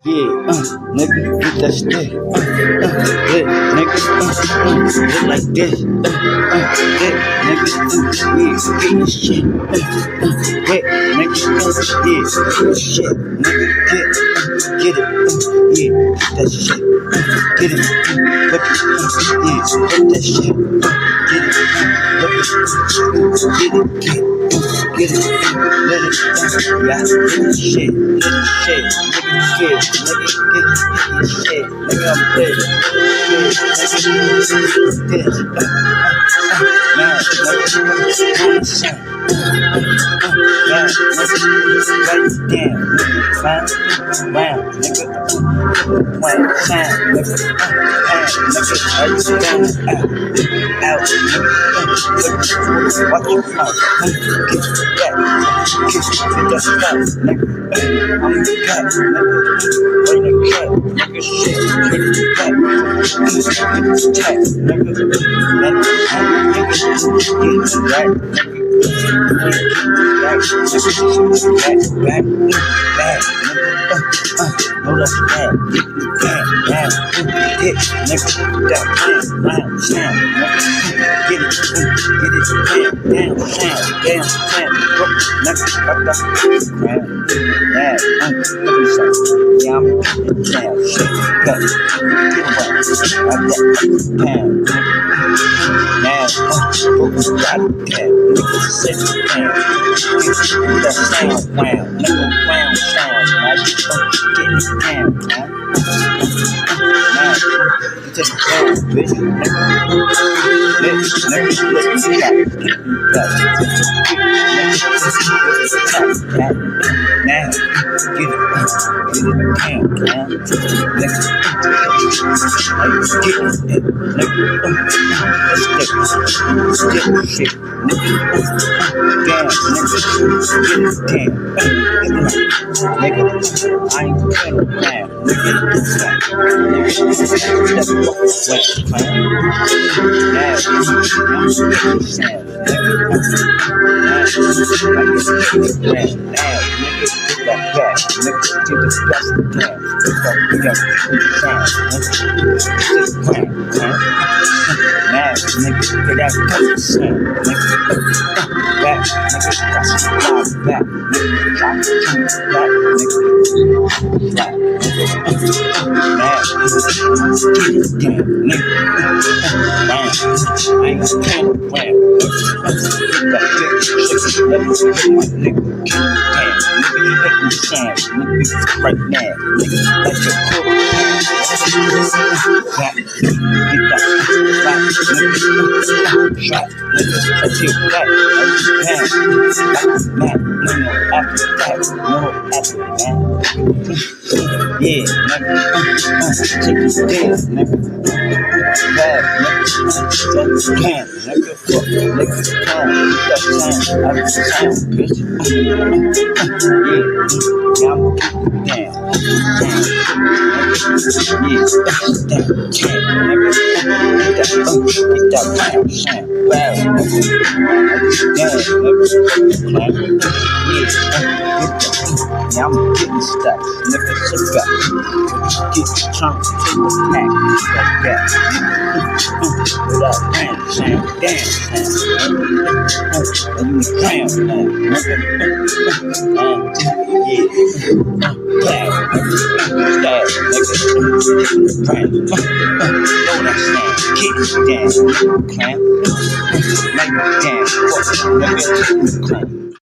Yeah, nigga, get that stick. Yeah, nigga, get like this. Yeah, nigga, yeah, get your shit. Yeah, nigga, yeah, shit. Nigga, get it. Yeah, get that shit. Get it. Whip it. Yeah, whip that shit. Get it. Whip it. Get it. Get it, let it, yeah, get the shit, get the shit, nigga, get the shit, nigga, I'm dead, watch your mouth, get that, get that stuff, nigga. I'm the cat, nigga. Bring the cat, nigga. Shit, get the cat, get the cat, nigga. Let it out, nigga. Get that, nigga. Back, no, that's bad. Get the cat, bad, hit, nigga. That round, sound, nigga. Get it, down, sound, down, sound. Nigga, got that crap, mad, let me say, yeah, I'm getting down, shit, cut, get away, I got pound, now, focus, got it down, nigga, sit down, get that sound, round, nigga, round sound, I just get it down, man. Now, you take it down, bitch, nigga, let's get it, now, get it down, man. Nigga, get it, nigga. Let's get shit, nigga. Down, nigga. Get it down, nigga. I ain't playing around, nigga. Step up, man. Now, I'm getting sound, nigga. Now, that cat, nigga, get the best of them. We got the sound, nigga. Just crank, man. Now, nigga, get that dope sound, nigga. Back, nigga, got some live back, nigga. Drop it, back, nigga. Back, nigga. Now, get it down, nigga. Man, I ain't playing around, nigga. Get that big shit, nigga. Nigga, get it down, nigga. Make me sound, nigga, right now, nigga, that's your cool. Back, get that, back, nigga, shot, nigga, that's your back, that's man, no after that, no after that, yeah, nigga, take it down, nigga, bad, nigga, that's can, nigga, fuck, nigga, come, get that sound, out of the sound, bitch, yeah, I'm getting down, yeah, get that round sound, wow, yeah, I'm getting stuck, nigga, sit back, get the trunk, take the pack, like that, with that round sound, down sound, and you cramp now, nigga, yeah, bad, nigga, style, nigga, cramp, know that sound, get it down, cramp, like it down, fuck, nigga, cramp.